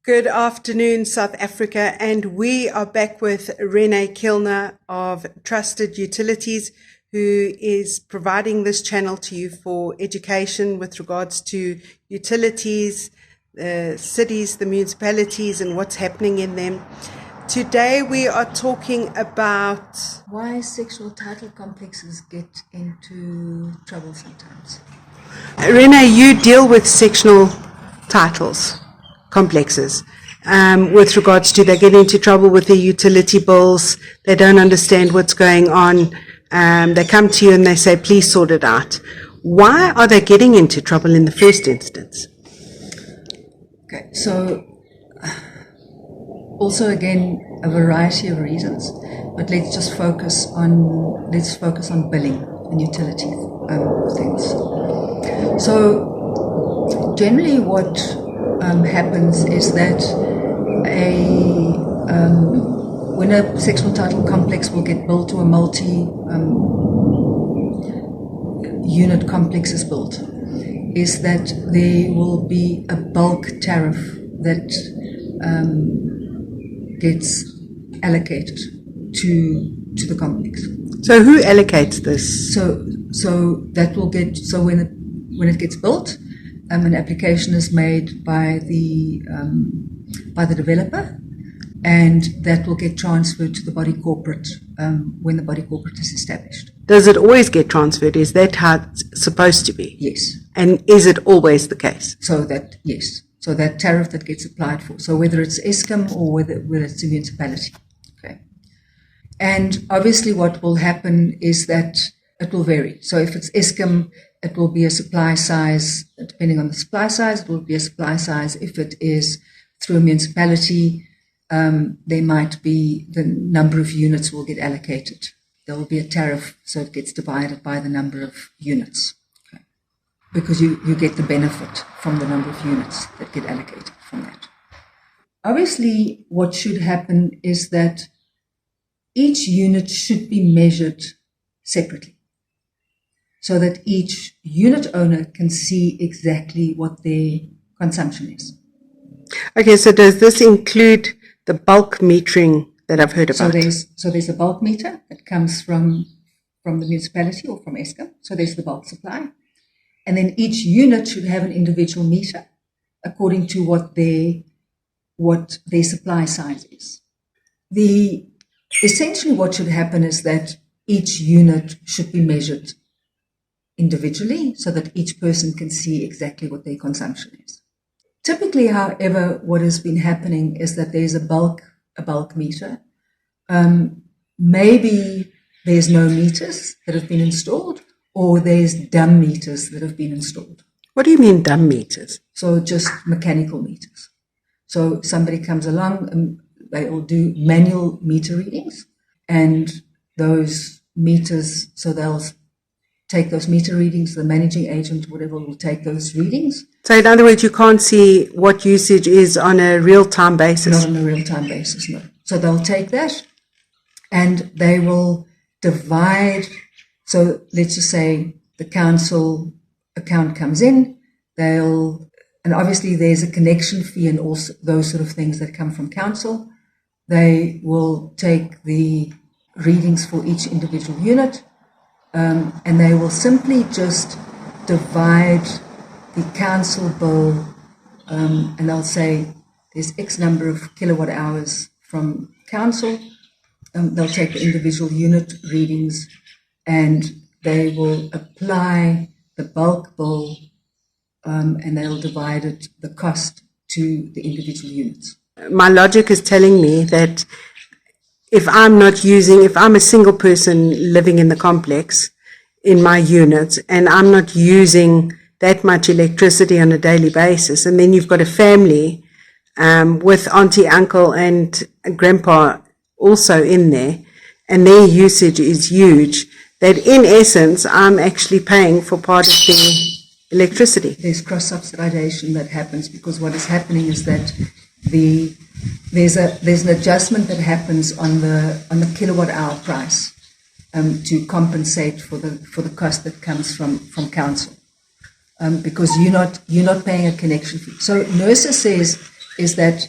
Good afternoon, South Africa, and we are back with Rene Kilner of Trusted Utilities, who is providing this channel to you for education with regards to utilities, the cities, the municipalities, and what's happening in them. Today we are talking about why sexual title complexes get into trouble sometimes. Rene, you deal with sectional titles complexes with regards to they get into trouble with their utility bills, they don't understand what's going on, they come to you and they say, please sort it out. Why are they getting into trouble in the first instance? Okay, so also again a variety of reasons, but let's focus on billing and utility things. So generally what happens is that when a sectional title complex will get built or a multi-unit complex is built, is that there will be a bulk tariff that gets allocated to the complex. So who allocates this? So that will get, so when it gets built, an application is made by the developer, and that will get transferred to the body corporate when the body corporate is established. Does it always get transferred? Is that how it's supposed to be? Yes. And is it always the case? Yes. So that tariff that gets applied for. So whether it's Eskom or whether it's a municipality. Okay. And obviously what will happen is that it will vary. So if it's Eskom, it will be a supply size, depending on the supply size, it will be a supply size. If it is through a municipality, there might be the number of units will get allocated. There will be a tariff, so it gets divided by the number of units. Okay. Because you get the benefit from the number of units that get allocated from that. Obviously, what should happen is that each unit should be measured separately, so that each unit owner can see exactly what their consumption is. Okay, so does this include the bulk metering that I've heard about? So there's a bulk meter that comes from the municipality or from Eskom. So there's the bulk supply. And then each unit should have an individual meter according to what their supply size is. Essentially what should happen is that each unit should be measured individually so that each person can see exactly what their consumption is. Typically, however, what has been happening is that there's a bulk meter. Maybe there's no meters that have been installed, or there's dumb meters that have been installed. What do you mean dumb meters? So just mechanical meters. So somebody comes along and they will do manual meter readings, and those meters, so they'll take those meter readings, the managing agent, whatever, will take those readings. So in other words, you can't see what usage is on a real-time basis? Not on a real-time basis, no. So they'll take that and they will divide. So let's just say the council account comes in, and obviously there's a connection fee and also those sort of things that come from council. They will take the readings for each individual unit, and they will simply just divide the council bill, and they'll say there's X number of kilowatt hours from council. They'll take the individual unit readings and they will apply the bulk bill, and they'll divide the cost to the individual units. My logic is telling me that if I'm a single person living in the complex in my unit, and I'm not using that much electricity on a daily basis, and then you've got a family with auntie, uncle, and grandpa also in there, and their usage is huge, that in essence, I'm actually paying for part of the electricity. There's cross-subsidization that happens because what is happening is that there's an adjustment that happens on the kilowatt hour price to compensate for the cost that comes from council, because you're not paying a connection fee. So NERSA says is that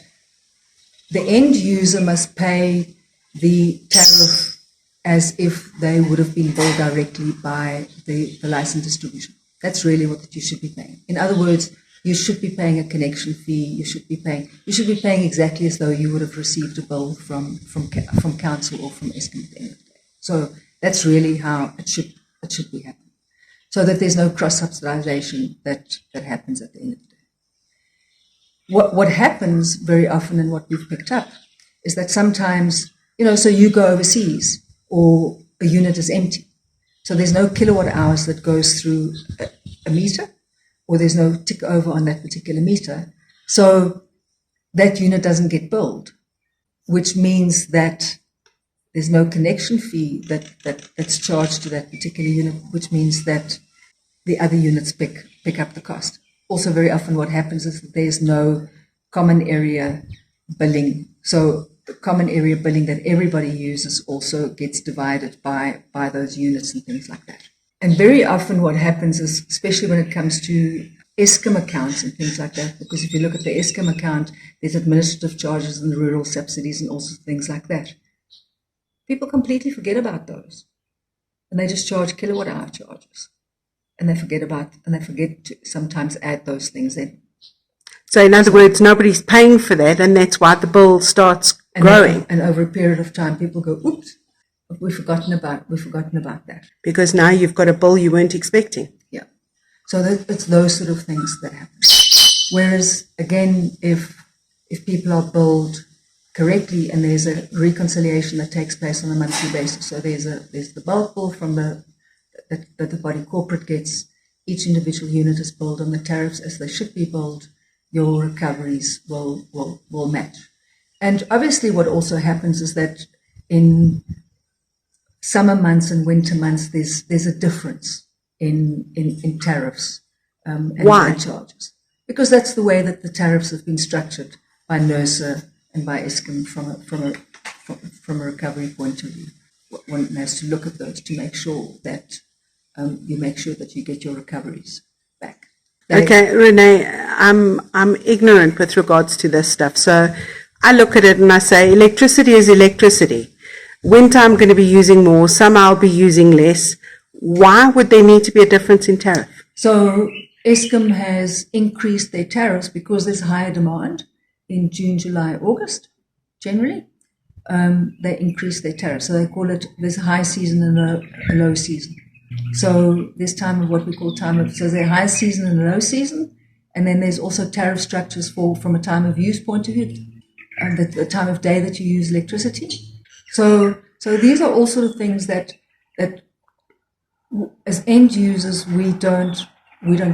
the end user must pay the tariff as if they would have been billed directly by the license distribution. That's really what you should be paying. In other words, you should be paying a connection fee. You should be paying exactly as though you would have received a bill from council or from Eskom at the end of the day. So that's really how it should be happening, so that there's no cross subsidization that happens at the end of the day. What happens very often, and what we've picked up, is that sometimes, so you go overseas or a unit is empty. So there's no kilowatt hours that goes through a meter, or there's no tick over on that particular meter. So that unit doesn't get billed, which means that there's no connection fee that's charged to that particular unit, which means that the other units pick up the cost. Also, very often what happens is that there's no common area billing. So the common area billing that everybody uses also gets divided by those units and things like that. And very often what happens is, especially when it comes to Eskom accounts and things like that, because if you look at the Eskom account, there's administrative charges and rural subsidies and also things like that. People completely forget about those. And they just charge kilowatt hour charges. And they forget to sometimes add those things in. So in other words, nobody's paying for that, and that's why the bill starts growing. And over a period of time, people go, oops, we've forgotten about that. Because now you've got a bill you weren't expecting. Yeah. So it's those sort of things that happen. Whereas, again, if people are billed correctly and there's a reconciliation that takes place on a monthly basis, so there's the bulk bill from that the body corporate gets, each individual unit is billed on the tariffs as they should be billed, your recoveries will match. And obviously what also happens is that in summer months and winter months, there's a difference in tariffs and Why? charges. Because that's the way that the tariffs have been structured by NERSA and by Eskom from a recovery point of view. One has to look at those to make sure that you get your recoveries back. Okay, Rene, I'm ignorant with regards to this stuff. So I look at it and I say electricity is electricity. Winter I'm going to be using more, summer I'll be using less. Why would there need to be a difference in tariff? So Eskom has increased their tariffs because there's higher demand in June, July, August, generally. They increase their tariffs. So they call it, there's a high season and a low season. So there's time of what we call so there's a high season and a low season. And then there's also tariff structures from a time of use point of view, the time of day that you use electricity. So these are all sort of things that as end users we don't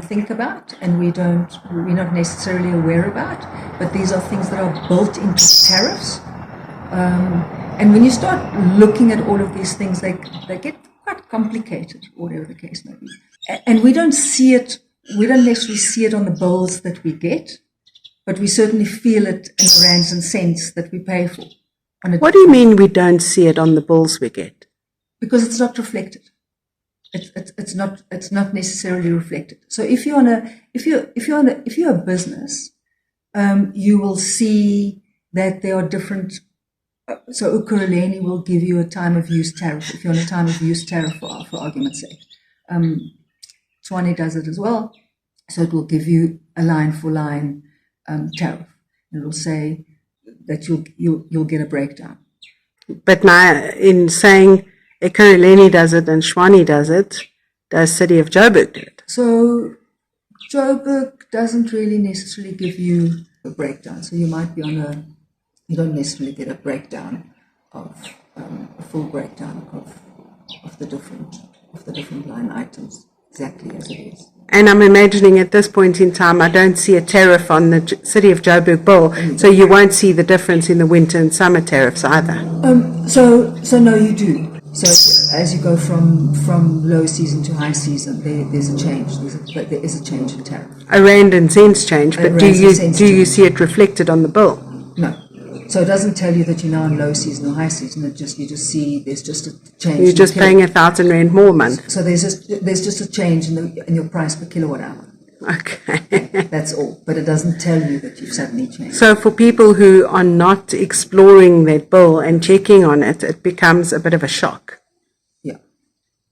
think about, and we're not necessarily aware about, but these are things that are built into tariffs. And when you start looking at all of these things, they get quite complicated, whatever the case may be. And we don't necessarily see it on the bills that we get, but we certainly feel it in the rands and cents that we pay for. What do you mean we don't see it on the bills we get? Because it's not reflected. It's not necessarily reflected. So if you're a business, you will see that there are different. So Ukuruleni will give you a time of use tariff if you're on a time of use tariff for argument's sake. Tshwane does it as well. So it will give you a line for line tariff. It will say that you'll get a breakdown. But in saying Ekurhuleni does it and Tshwane does it, does City of Joburg do it? So Joburg doesn't really necessarily give you a breakdown. So you might be you don't necessarily get a breakdown of a full breakdown of the different line items exactly as it is. And I'm imagining at this point in time, I don't see a tariff on the City of Joburg bill, so you won't see the difference in the winter and summer tariffs either. So no, you do. So as you go from low season to high season, there's a change. There is a change in tariff. A rand and cents change, but do you see it reflected on the bill? No. So it doesn't tell you that you're now in low season or high season. You just see there's just a change. You're just paying 1,000 rand more a month. So there's just a change in your price per kilowatt hour. Okay. That's all. But it doesn't tell you that you've suddenly changed. So for people who are not exploring that bill and checking on it, it becomes a bit of a shock. Yeah.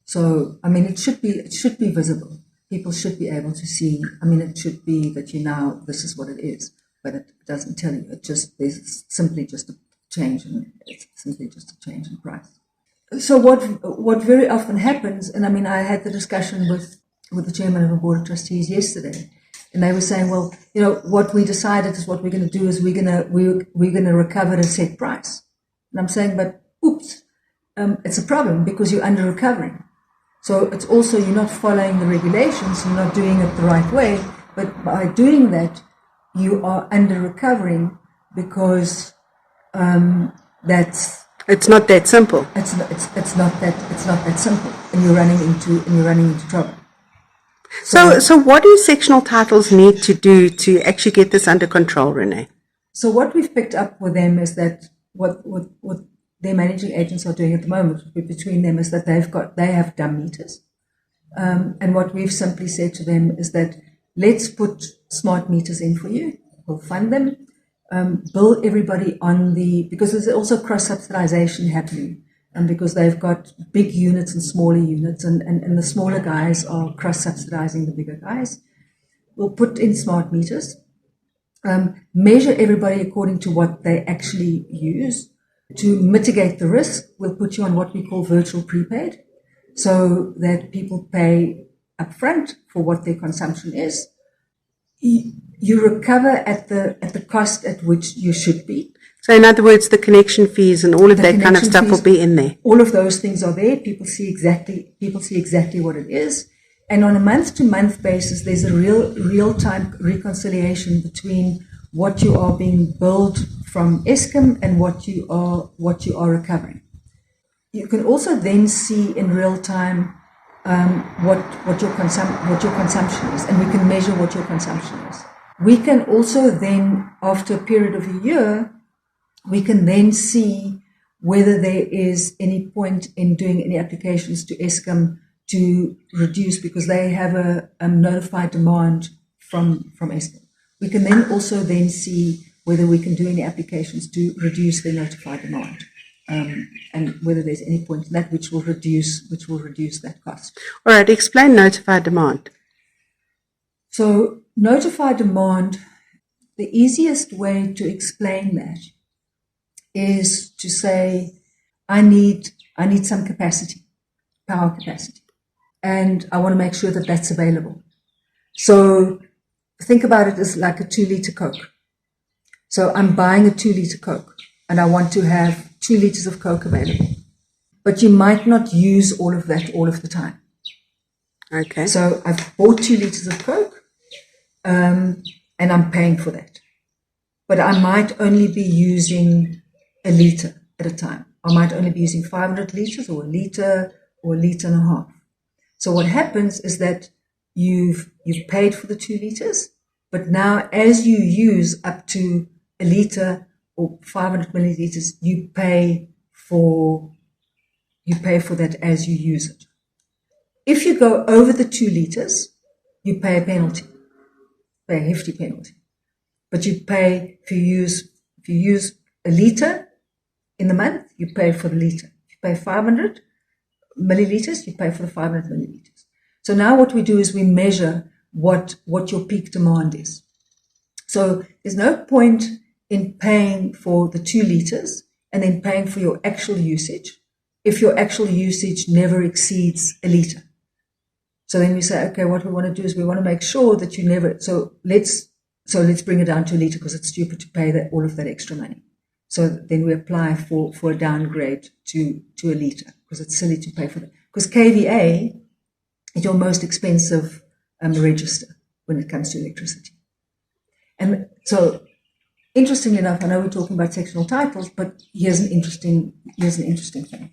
So, I mean, it should be visible. People should be able to see. I mean, it should be that this is what it is, but it doesn't tell you. There's simply just a change in price. So what very often happens, and I mean, I had the discussion with the chairman of the board of trustees yesterday, and they were saying, well, what we decided is what we're going to do is we're going to recover at a set price. And I'm saying, but oops, it's a problem because you're under recovering. So it's also, you're not following the regulations, you're not doing it the right way, but by doing that, you are under recovering because it's not that simple. It's not that simple, and you're running into trouble. So what do sectional titles need to do to actually get this under control, Rene? So what we've picked up with them is that what their managing agents are doing at the moment between them is that they have dumb meters, and what we've simply said to them is that let's put smart meters in for you. We'll fund them. Bill everybody because there's also cross-subsidization happening, and because they've got big units and smaller units, and the smaller guys are cross-subsidizing the bigger guys. We'll put in smart meters, measure everybody according to what they actually use. To mitigate the risk, we'll put you on what we call virtual prepaid, so that people pay upfront for what their consumption is. You recover at the cost at which you should be. So in other words, the connection fees and all of that kind of stuff will be in there. All of those things are there. People see exactly what it is. And on a month-to-month basis, there's a real-time reconciliation between what you are being billed from Eskom and what you are recovering. You can also then see in real time what your consumption is, and we can measure what your consumption is. We can also then, after a period of a year, we can then see whether there is any point in doing any applications to Eskom to reduce, because they have a notified demand from Eskom. We can then also see whether we can do any applications to reduce their notified demand, and whether there's any point in that which will reduce that cost. All right, explain notified demand. So notified demand, the easiest way to explain that is to say, I need some capacity, power capacity, and I want to make sure that that's available. So think about it as like a 2-liter Coke. So I'm buying a 2-liter Coke, and I want to have 2 liters of Coke available. But you might not use all of that all of the time. Okay. So I've bought 2 liters of Coke, and I'm paying for that. But I might only be using a liter at a time. I might only be using 500 liters or a liter and a half. So what happens is that you've paid for the 2 liters, but now as you use up to a liter or 500 milliliters, you pay for that as you use it. If you go over the 2 liters, you pay a penalty, pay a hefty penalty. But you pay if you use a liter in the month, you pay for the liter. If you pay 500 milliliters, you pay for the 500 milliliters. So now what we do is we measure what your peak demand is. So there's no point in paying for the 2 liters and then paying for your actual usage if your actual usage never exceeds a liter. So then we say, okay, what we want to do is we want to make sure that you never, so let's bring it down to a liter because it's stupid to pay all of that extra money. So then we apply for a downgrade to a liter because it's silly to pay for that. Because KVA is your most expensive register when it comes to electricity. And so, interestingly enough, I know we're talking about sectional titles, but here's an interesting thing.